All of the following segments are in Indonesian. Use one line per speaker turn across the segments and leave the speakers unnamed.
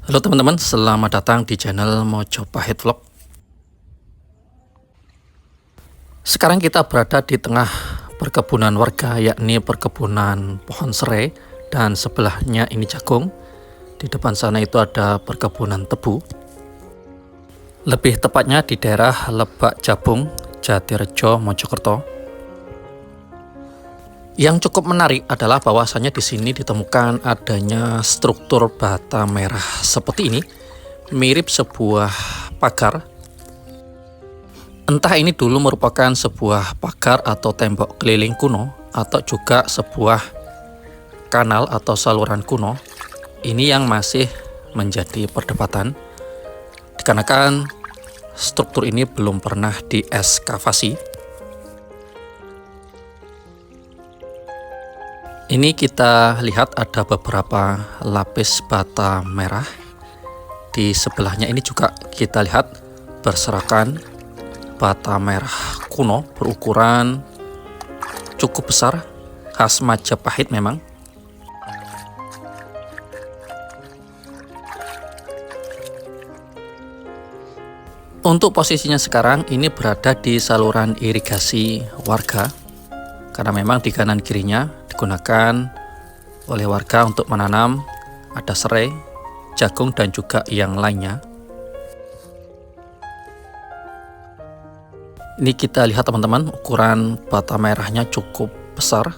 Halo teman-teman, selamat datang di channel Mojopahit Vlog. Sekarang kita berada di tengah perkebunan warga, yakni perkebunan pohon serai, dan sebelahnya ini jagung. Di depan sana itu ada perkebunan tebu. Lebih tepatnya di daerah Lebak Jabung, Jatirejo, Mojokerto. Yang cukup menarik adalah bahwasannya di sini ditemukan adanya struktur bata merah seperti ini, mirip sebuah pagar. Entah ini dulu merupakan sebuah pagar atau tembok keliling kuno, atau juga sebuah kanal atau saluran kuno. Ini yang masih menjadi perdebatan, dikarenakan struktur ini belum pernah dieskavasi. Ini kita lihat ada beberapa lapis bata merah. Di sebelahnya ini juga kita lihat berserakan bata merah kuno berukuran cukup besar, khas Majapahit memang. Untuk posisinya sekarang ini berada di saluran irigasi warga, karena memang di kanan kirinya digunakan oleh warga untuk menanam, ada serai, jagung, dan juga yang lainnya. Ini kita lihat teman-teman, ukuran bata merahnya cukup besar,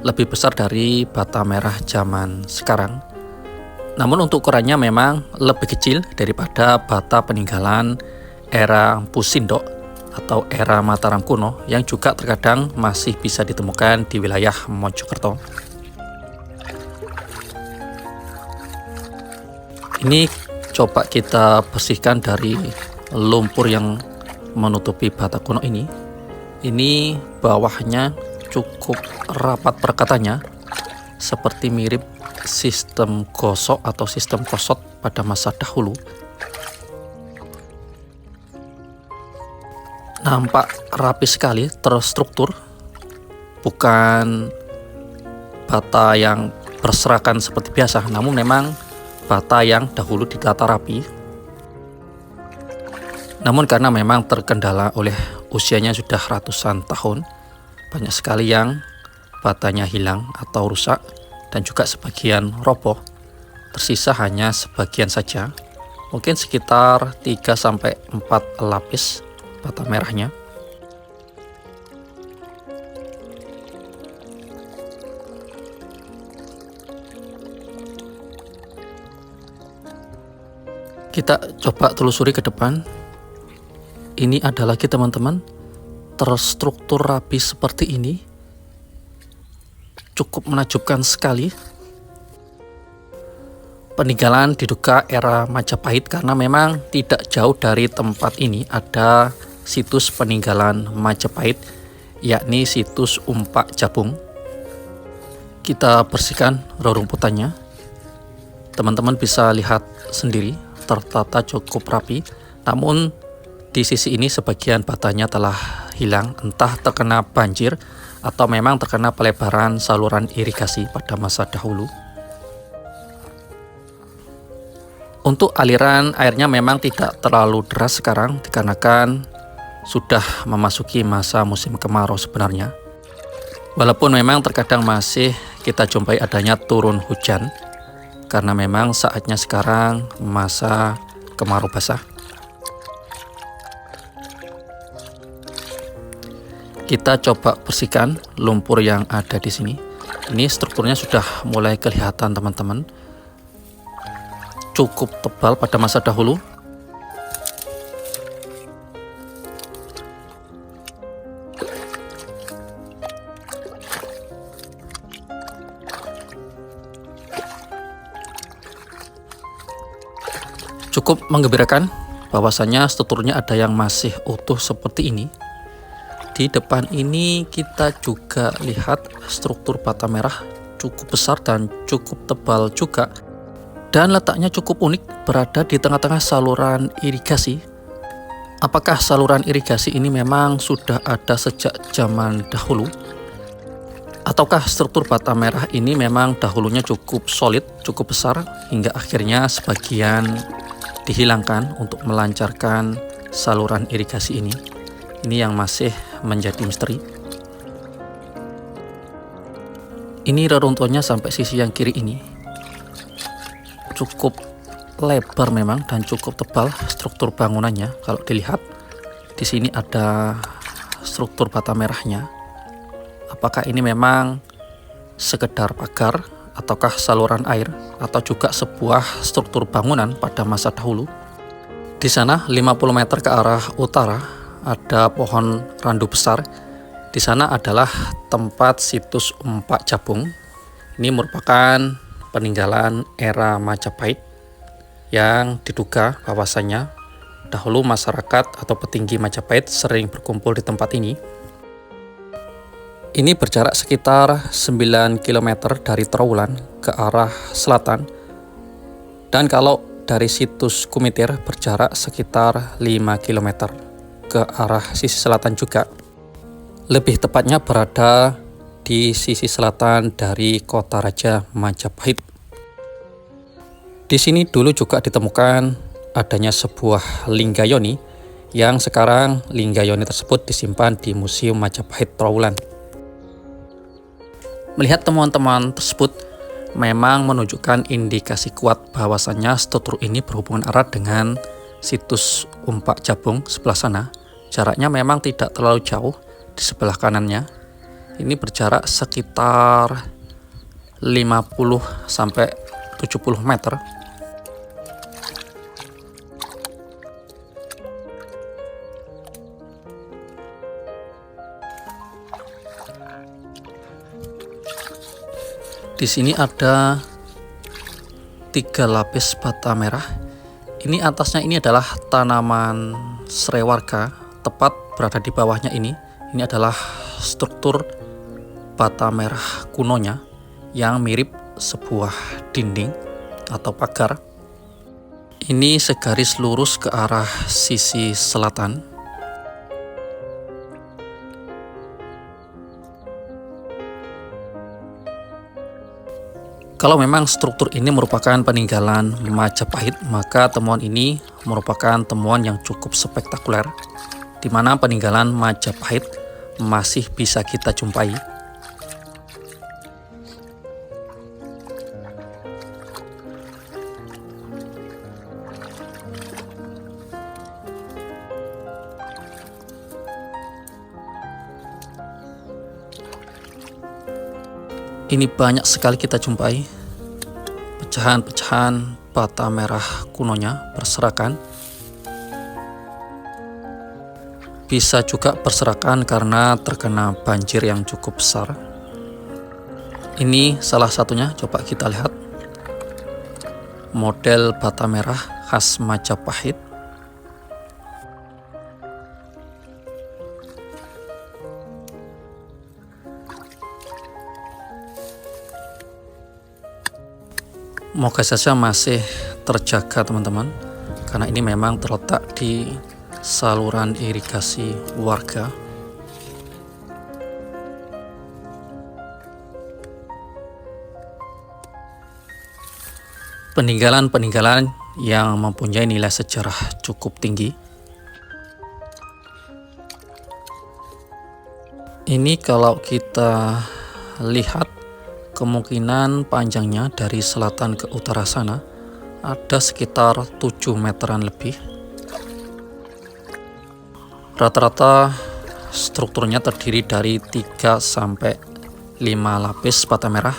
lebih besar dari bata merah zaman sekarang. Namun untuk ukurannya memang lebih kecil daripada bata peninggalan era Empu Sindok atau era Mataram kuno, yang juga terkadang masih bisa ditemukan di wilayah Mojokerto. Ini coba kita bersihkan dari lumpur yang menutupi bata kuno ini. Ini bawahnya cukup rapat perkatannya, seperti mirip sistem gosok atau sistem kosot pada masa dahulu. Nampak rapi sekali, terstruktur, bukan bata yang berserakan seperti biasa, namun memang bata yang dahulu ditata rapi. Namun karena memang terkendala oleh usianya sudah ratusan tahun, banyak sekali yang batanya hilang atau rusak, dan juga sebagian roboh. Tersisa hanya sebagian saja, mungkin sekitar 3-4 lapis bata merahnya. Kita coba telusuri ke depan. Ini ada lagi teman-teman, terstruktur rapi seperti ini, cukup menakjubkan sekali. Peninggalan diduga era Majapahit, karena memang tidak jauh dari tempat ini ada situs peninggalan Majapahit, yakni situs Umpak Jabung. Kita bersihkan rerumputannya. Teman-teman bisa lihat sendiri, tertata cukup rapi. Namun di sisi ini sebagian batanya telah hilang, entah terkena banjir atau memang terkena pelebaran saluran irigasi pada masa dahulu. Untuk aliran airnya memang tidak terlalu deras sekarang, dikarenakan sudah memasuki masa musim kemarau sebenarnya. Walaupun memang terkadang masih kita jumpai adanya turun hujan, karena memang saatnya sekarang masa kemarau basah. Kita coba bersihkan lumpur yang ada di sini. Ini strukturnya sudah mulai kelihatan teman-teman, cukup tebal pada masa dahulu. Cukup menggembirakan bahwasanya strukturnya ada yang masih utuh seperti ini. Di depan ini kita juga lihat struktur bata merah cukup besar dan cukup tebal juga. Dan letaknya cukup unik, berada di tengah-tengah saluran irigasi. Apakah saluran irigasi ini memang sudah ada sejak zaman dahulu? Ataukah struktur bata merah ini memang dahulunya cukup solid, cukup besar, hingga akhirnya sebagian dihilangkan untuk melancarkan saluran irigasi ini? Ini yang masih menjadi misteri. Ini reruntuhannya sampai sisi yang kiri ini. Cukup lebar memang dan cukup tebal struktur bangunannya. Kalau dilihat di sini ada struktur bata merahnya. Apakah ini memang sekedar pagar ataukah saluran air atau juga sebuah struktur bangunan pada masa dahulu? Di sana 50 meter ke arah utara ada pohon randu besar. Di sana adalah tempat situs Umpak Jabung. Ini merupakan peninggalan era Majapahit yang diduga bahwasanya dahulu masyarakat atau petinggi Majapahit sering berkumpul di tempat ini. Ini berjarak sekitar 9 km dari Trowulan ke arah selatan. Dan kalau dari situs Kumitir berjarak sekitar 5 km ke arah sisi selatan juga. Lebih tepatnya berada di sisi selatan dari Kota Raja Majapahit. Di sini dulu juga ditemukan adanya sebuah linggayoni yang sekarang linggayoni tersebut disimpan di Museum Majapahit Trowulan. Melihat temuan-temuan tersebut memang menunjukkan indikasi kuat bahwasannya struktur ini berhubungan erat dengan situs Umpak Jabung sebelah sana. Jaraknya memang tidak terlalu jauh di sebelah kanannya. Ini berjarak sekitar 50 sampai 70 meter. Di sini ada 3 lapis bata merah. Ini atasnya ini adalah tanaman serai warga, tepat berada di bawahnya ini. Ini adalah struktur bata merah kunonya yang mirip sebuah dinding atau pagar. Ini segaris lurus ke arah sisi selatan. Kalau memang struktur ini merupakan peninggalan Majapahit, maka temuan ini merupakan temuan yang cukup spektakuler, di mana peninggalan Majapahit masih bisa kita jumpai. Ini banyak sekali kita jumpai pecahan-pecahan bata merah kunonya berserakan. Bisa juga berserakan karena terkena banjir yang cukup besar. Ini salah satunya, coba kita lihat. Model bata merah khas Majapahit. Moga saja masih terjaga teman-teman, karena ini memang terletak di saluran irigasi warga. Peninggalan-peninggalan yang mempunyai nilai sejarah cukup tinggi. Ini kalau kita lihat kemungkinan panjangnya dari selatan ke utara sana ada sekitar 7 meteran lebih. Rata-rata strukturnya terdiri dari 3 sampai 5 lapis bata merah.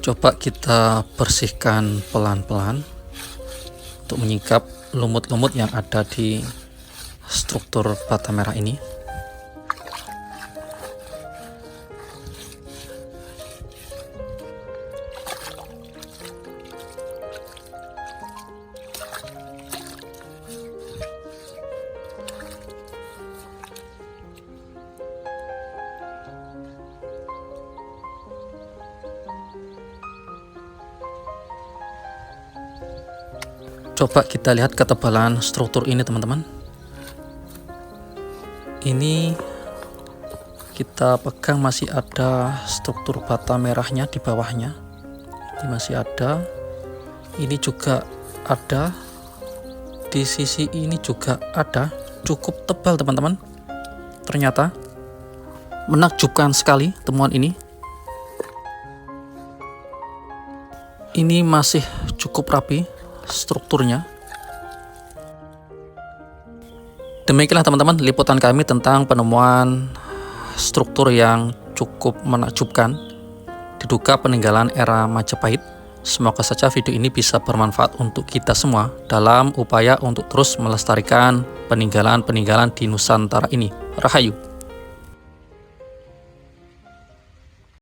Coba kita bersihkan pelan-pelan untuk menyingkap lumut-lumut yang ada di struktur bata merah ini. Coba kita lihat ketebalan struktur ini teman-teman. Ini kita pegang masih ada struktur bata merahnya di bawahnya. Ini masih ada. Ini juga ada. Di sisi ini juga ada. Cukup tebal teman-teman. Ternyata menakjubkan sekali temuan ini. Ini masih cukup rapi strukturnya. Demikianlah teman-teman liputan kami tentang penemuan struktur yang cukup menakjubkan diduga peninggalan era Majapahit. Semoga saja video ini bisa bermanfaat untuk kita semua dalam upaya untuk terus melestarikan peninggalan-peninggalan di Nusantara ini. Rahayu.